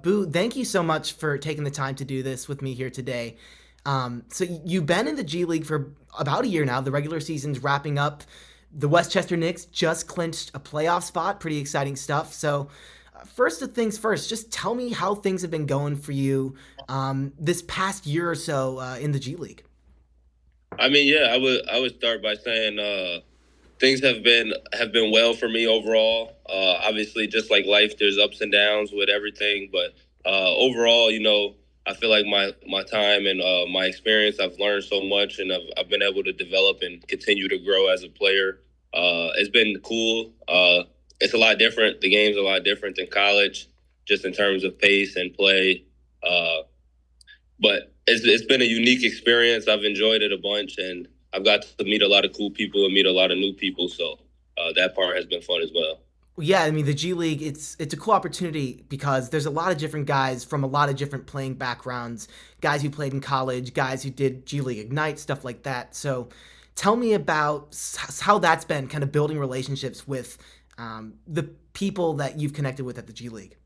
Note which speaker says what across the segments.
Speaker 1: Boo, thank you so much for taking the time to do this with me here today. You've been in the G League for about a year now. The regular season's wrapping up. The Westchester Knicks just clinched a playoff spot. Pretty exciting stuff. First of things first, just tell me how things have been going for you this past year or so in the G League.
Speaker 2: I mean, yeah, I would start by saying things have been well for me overall. Obviously, just like life, there's ups and downs with everything, but overall, I feel like my time and my experience, I've learned so much, and I've been able to develop and continue to grow as a player. It's been cool. It's a lot different. The game's a lot different than college, just in terms of pace and play. Uh, but it's been a unique experience. I've enjoyed it a bunch, and I've got to meet a lot of cool people and meet a lot of new people. So that part has been fun as well.
Speaker 1: Yeah, I mean the G League, it's a cool opportunity because there's a lot of different guys from a lot of different playing backgrounds, guys who played in college, guys who did G League Ignite, stuff like that. So tell me about how that's been kind of building relationships with the people that you've connected with at the G League.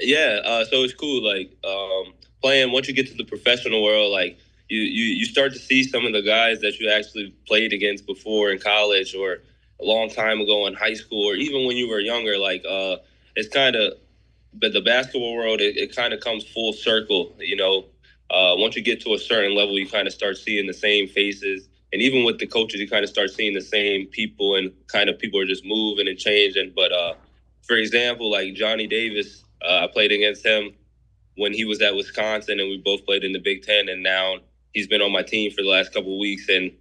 Speaker 2: Yeah, so it's cool. Like playing once you get to the professional world, like you start to see some of the guys that you actually played against before in college or a long time ago in high school or even when you were younger. Like it's kind of, but the basketball world, it kind of comes full circle. Once you get to a certain level, you kind of start seeing the same faces. And even with the coaches, you kind of start seeing the same people, and kind of people are just moving and changing. But for example, like Johnny Davis, I played against him when he was at Wisconsin, and we both played in the Big Ten. And now he's been on my team for the last couple of weeks, and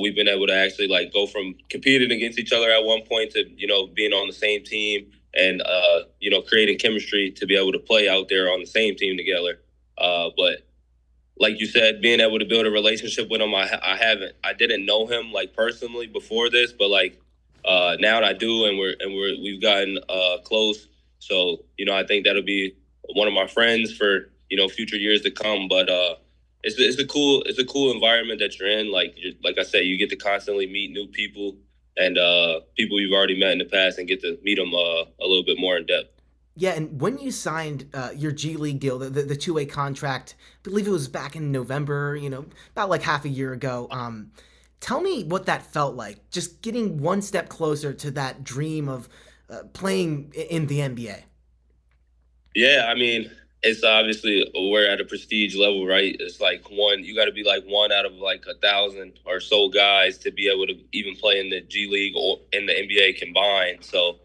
Speaker 2: we've been able to actually like go from competing against each other at one point to being on the same team and creating chemistry to be able to play out there on the same team together. But like you said, being able to build a relationship with him, I didn't know him like personally before this, but like now I do, and we've gotten close. So I think that'll be one of my friends for future years to come. But it's a cool environment that you're in. Like I said, you get to constantly meet new people and people you've already met in the past, and get to meet them a little bit more in depth.
Speaker 1: Yeah, and when you signed your G League deal, the two-way contract, I believe it was back in November, about like half a year ago. Tell me what that felt like, just getting one step closer to that dream of playing in the NBA.
Speaker 2: Yeah, I mean, it's obviously we're at a prestige level, right? It's like you got to be like one out of like 1,000 or so guys to be able to even play in the G League or in the NBA combined. So,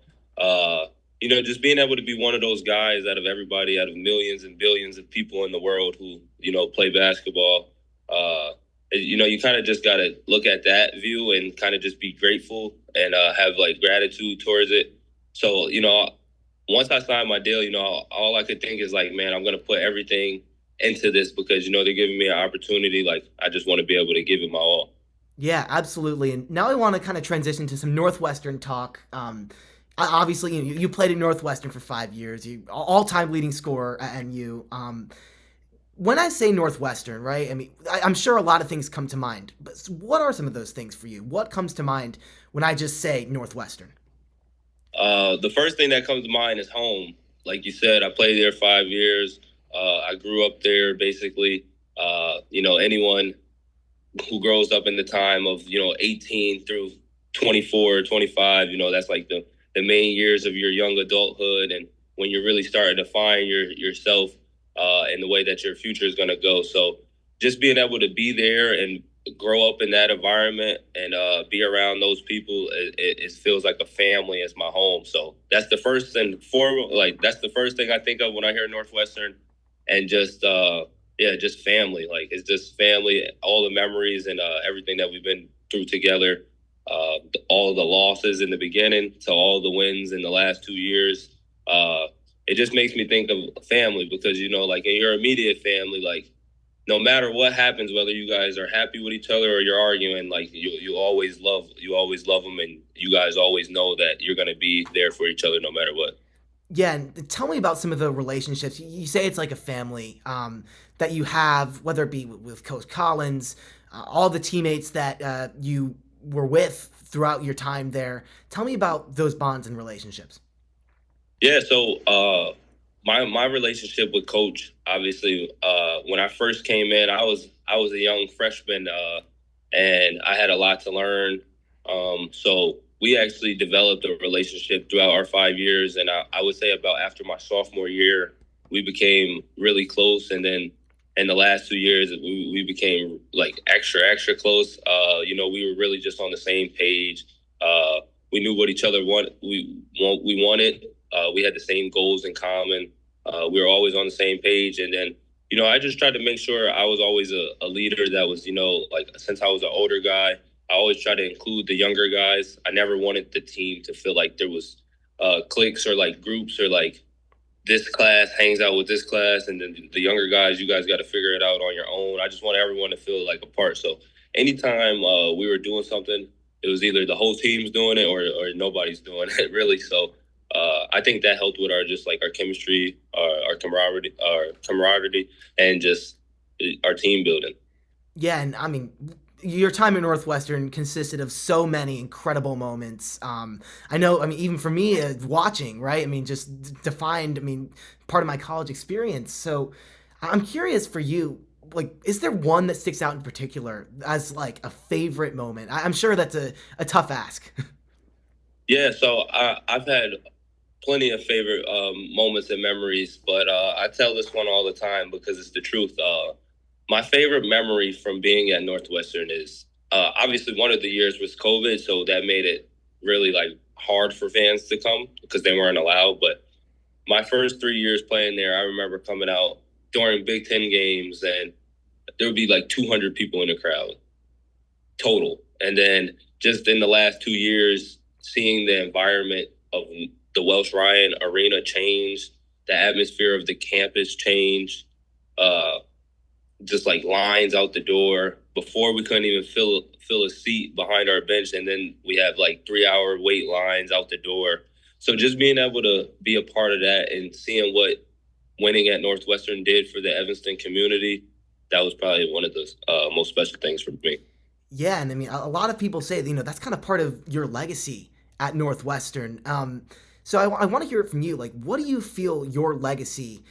Speaker 2: just being able to be one of those guys out of everybody, out of millions and billions of people in the world who play basketball. You kind of just got to look at that view and kind of just be grateful and have like gratitude towards it. So, once I signed my deal, all I could think is like, man, I'm gonna put everything into this because they're giving me an opportunity. Like, I just want to be able to give it my all.
Speaker 1: Yeah, absolutely. And now I want to kind of transition to some Northwestern talk. Obviously, you played at Northwestern for 5 years. You all-time leading scorer at NU. When I say Northwestern, right? I mean, I'm sure a lot of things come to mind. But what are some of those things for you? What comes to mind when I just say Northwestern?
Speaker 2: The first thing that comes to mind is home. Like you said, I played there 5 years. I grew up there basically. Anyone who grows up in the time of 18 through 24, 25, that's like the main years of your young adulthood, and when you're really starting to find yourself and the way that your future is going to go. So just being able to be there and grow up in that environment and be around those people, it feels like a family as my home. So that's the first and foremost, like that's the first thing I think of when I hear Northwestern, and just yeah, just family. Like it's just family, all the memories and everything that we've been through together. All the losses in the beginning to all the wins in the last 2 years. It just makes me think of family because like in your immediate family, like no matter what happens, whether you guys are happy with each other or you're arguing, like you always love them, and you guys always know that you're gonna be there for each other no matter what.
Speaker 1: Yeah, and tell me about some of the relationships. You say it's like a family that you have, whether it be with Coach Collins, all the teammates that you were with throughout your time there. Tell me about those bonds and relationships.
Speaker 2: Yeah, so my relationship with coach, obviously, when I first came in, I was a young freshman, and I had a lot to learn. So we actually developed a relationship throughout our 5 years, and I would say about after my sophomore year, we became really close, and then in the last 2 years, we became like extra close. We were really just on the same page. We knew what each other we wanted. We had the same goals in common. We were always on the same page, and then I just tried to make sure I was always a leader that was like since I was an older guy, I always try to include the younger guys. I never wanted the team to feel like there was cliques or like groups or like this class hangs out with this class, and then the younger guys, you guys got to figure it out on your own. I just want everyone to feel like a part. So anytime we were doing something, it was either the whole team's doing it or nobody's doing it really. So I think that helped with our just like our chemistry, our camaraderie, and just our team building.
Speaker 1: Yeah, and I mean, your time at Northwestern consisted of so many incredible moments. I know, I mean, even for me, watching, right? I mean, just defined, I mean, part of my college experience. So I'm curious for you, like, is there one that sticks out in particular as like a favorite moment? I'm sure that's a tough ask.
Speaker 2: Yeah, so I've had plenty of favorite moments and memories, but I tell this one all the time because it's the truth. My favorite memory from being at Northwestern is obviously one of the years was COVID, so that made it really like hard for fans to come because they weren't allowed. But my first 3 years playing there, I remember coming out during Big Ten games, and there would be like 200 people in the crowd total. And then just in the last 2 years, seeing the environment of the Welsh Ryan Arena change, the atmosphere of the campus change, uh, just like lines out the door. Before we couldn't even fill a seat behind our bench, and then we have like 3 hour wait lines out the door. So just being able to be a part of that and seeing what winning at Northwestern did for the Evanston community, that was probably one of the most special things for me.
Speaker 1: Yeah, and I mean, a lot of people say, that's kind of part of your legacy at Northwestern. So I want to hear it from you. Like, what do you feel your legacy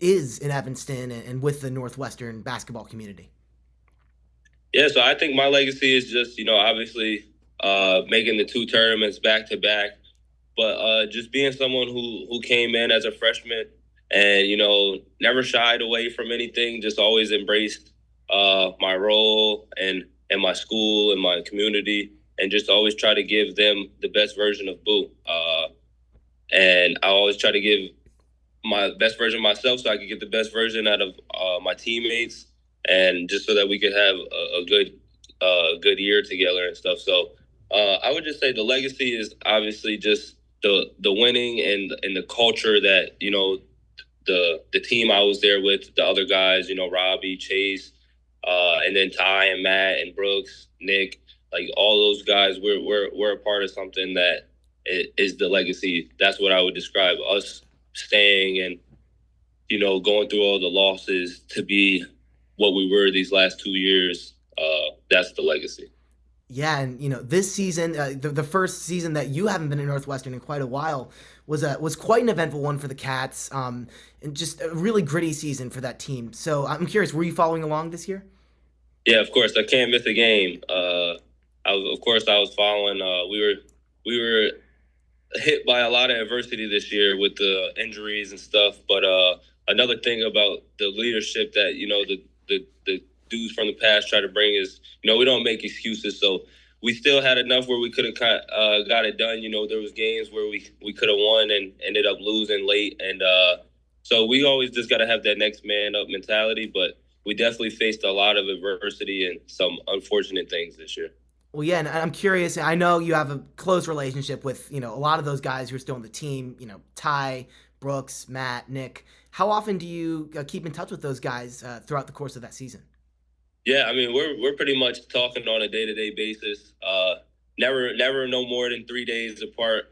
Speaker 1: is in Evanston and with the Northwestern basketball community?
Speaker 2: Yeah, so I think my legacy is just, obviously making the two tournaments back to back, but just being someone who came in as a freshman and, never shied away from anything, just always embraced my role and my school and my community, and just always try to give them the best version of Boo. And I always try to give my best version of myself so I could get the best version out of my teammates, and just so that we could have a good year together and stuff. So I would just say the legacy is obviously just the winning and the culture that the team I was there with, the other guys, Robbie, Chase, and then Ty and Matt and Brooks, Nick, like all those guys, we're a part of something that is the legacy. That's what I would describe us staying and going through all the losses to be what we were these last 2 years. That's the legacy.
Speaker 1: Yeah, and this season, the first season that you haven't been at Northwestern in quite a while, was quite an eventful one for the Cats, and just a really gritty season for that team. So I'm curious, were you following along this year?
Speaker 2: Yeah, of course. I can't miss a game. I was following. We were hit by a lot of adversity this year with the injuries and stuff. But another thing about the leadership that the dudes from the past try to bring is we don't make excuses. So we still had enough where we could have got it done. There was games where we could have won and ended up losing late, and so we always just got to have that next man up mentality. But we definitely faced a lot of adversity and some unfortunate things this year.
Speaker 1: Well, yeah, and I'm curious. I know you have a close relationship with a lot of those guys who are still on the team. Ty, Brooks, Matt, Nick. How often do you keep in touch with those guys throughout the course of that season?
Speaker 2: Yeah, I mean we're pretty much talking on a day-to-day basis. Never no more than 3 days apart.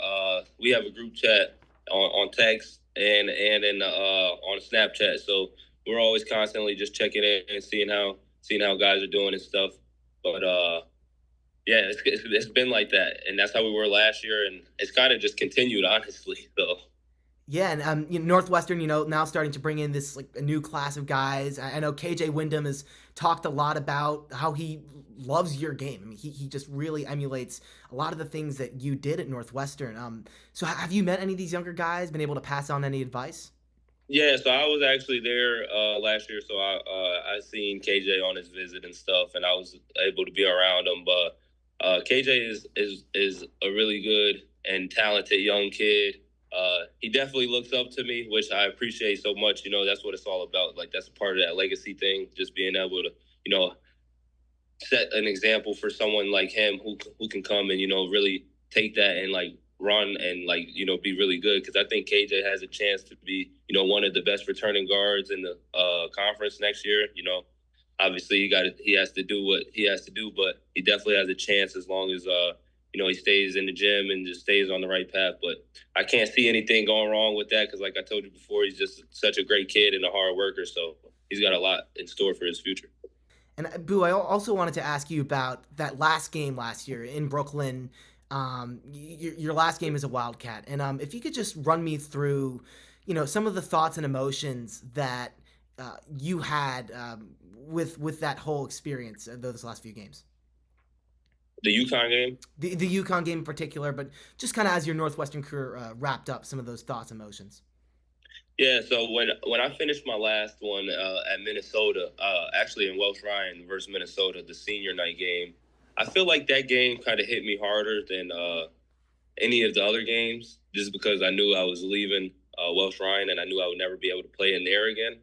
Speaker 2: We have a group chat on text and on Snapchat. So we're always constantly just checking in and seeing how guys are doing and stuff. But yeah, it's been like that, and that's how we were last year, and it's kind of just continued honestly. So
Speaker 1: Yeah, and Northwestern, now starting to bring in this like a new class of guys. I know KJ Wyndham has talked a lot about how he loves your game. I mean, he just really emulates a lot of the things that you did at Northwestern. So have you met any of these younger guys? Been able to pass on any advice?
Speaker 2: Yeah, so I was actually there last year, so I seen KJ on his visit and stuff, and I was able to be around him. But KJ is a really good and talented young kid. He definitely looks up to me, which I appreciate so much. That's what it's all about. Like that's a part of that legacy thing, just being able to you know set an example for someone like him who can come and really take that and like run and like be really good because I think KJ has a chance to be one of the best returning guards in the conference next year. Obviously he has to do what he has to do, but he definitely has a chance as long as he stays in the gym and just stays on the right path. But I can't see anything going wrong with that because like I told you before, he's just such a great kid and a hard worker. So he's got a lot in store for his future.
Speaker 1: And Boo, I also wanted to ask you about that last game last year in Brooklyn. Your last game as a Wildcat, and if you could just run me through, some of the thoughts and emotions that you had with that whole experience of those last few games.
Speaker 2: The UConn game.
Speaker 1: The UConn game in particular, but just kind of as your Northwestern career wrapped up, some of those thoughts, emotions.
Speaker 2: Yeah, so when I finished my last one at Minnesota, actually in Welsh Ryan versus Minnesota, the senior night game, I feel like that game kind of hit me harder than any of the other games, just because I knew I was leaving Welsh Ryan and I knew I would never be able to play in there again.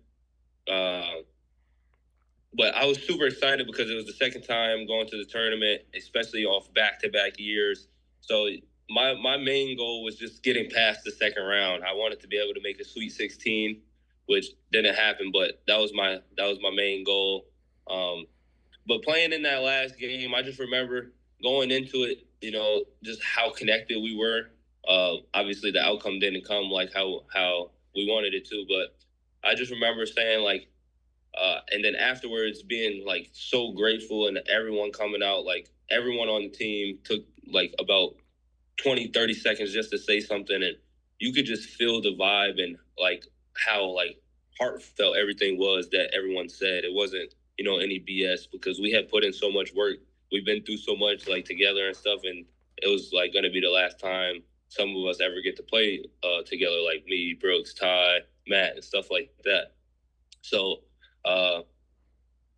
Speaker 2: Uh, but I was super excited because it was the second time going to the tournament, especially off back to back years. So my main goal was just getting past the second round. I wanted to be able to make a Sweet 16, which didn't happen, but that was my main goal. Um, but playing in that last game, I just remember going into it, just how connected we were. Obviously, the outcome didn't come like how we wanted it to, but I just remember saying like and then afterwards being like so grateful and everyone coming out, like everyone on the team took like about 20, 30 seconds just to say something. And you could just feel the vibe and like how like heartfelt everything was that everyone said. It wasn't, any BS because we had put in so much work. We've been through so much like together and stuff. And it was like going to be the last time some of us ever get to play together, like me, Brooks, Ty, Matt, and stuff like that. So uh,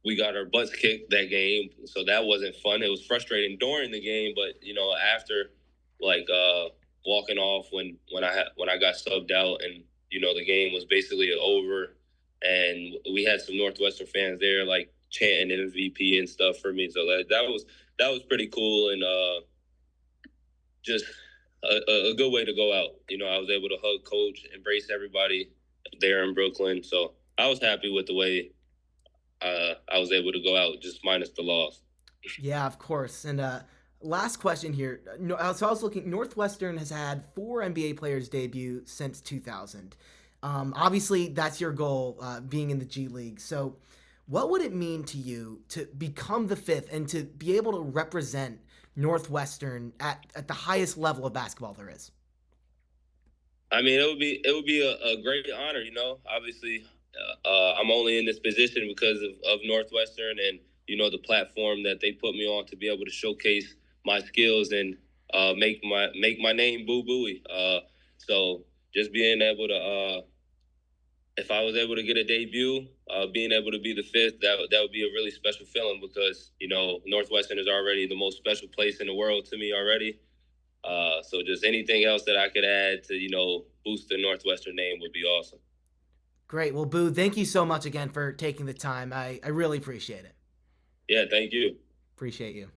Speaker 2: we got our butts kicked that game, so that wasn't fun. It was frustrating during the game, but after like walking off when I got subbed out, and the game was basically over, and we had some Northwestern fans there like chanting MVP and stuff for me. So that was pretty cool and just a good way to go out. I was able to hug coach, embrace everybody there in Brooklyn. So I was happy with the way I was able to go out just minus the loss.
Speaker 1: Yeah, of course. And last question here. No, so I was looking. Northwestern has had four NBA players debut since 2000. Obviously, that's your goal, being in the G League. So, what would it mean to you to become the fifth and to be able to represent Northwestern at the highest level of basketball there is?
Speaker 2: I mean, it would be a great honor. Obviously, I'm only in this position because of Northwestern and the platform that they put me on to be able to showcase my skills and make my name Boo Buie. So just being able to if I was able to get a debut, being able to be the fifth, that would be a really special feeling because Northwestern is already the most special place in the world to me already. So just anything else that I could add to boost the Northwestern name would be awesome.
Speaker 1: Great. Well, Boo, thank you so much again for taking the time. I really appreciate it.
Speaker 2: Yeah, thank you.
Speaker 1: Appreciate you.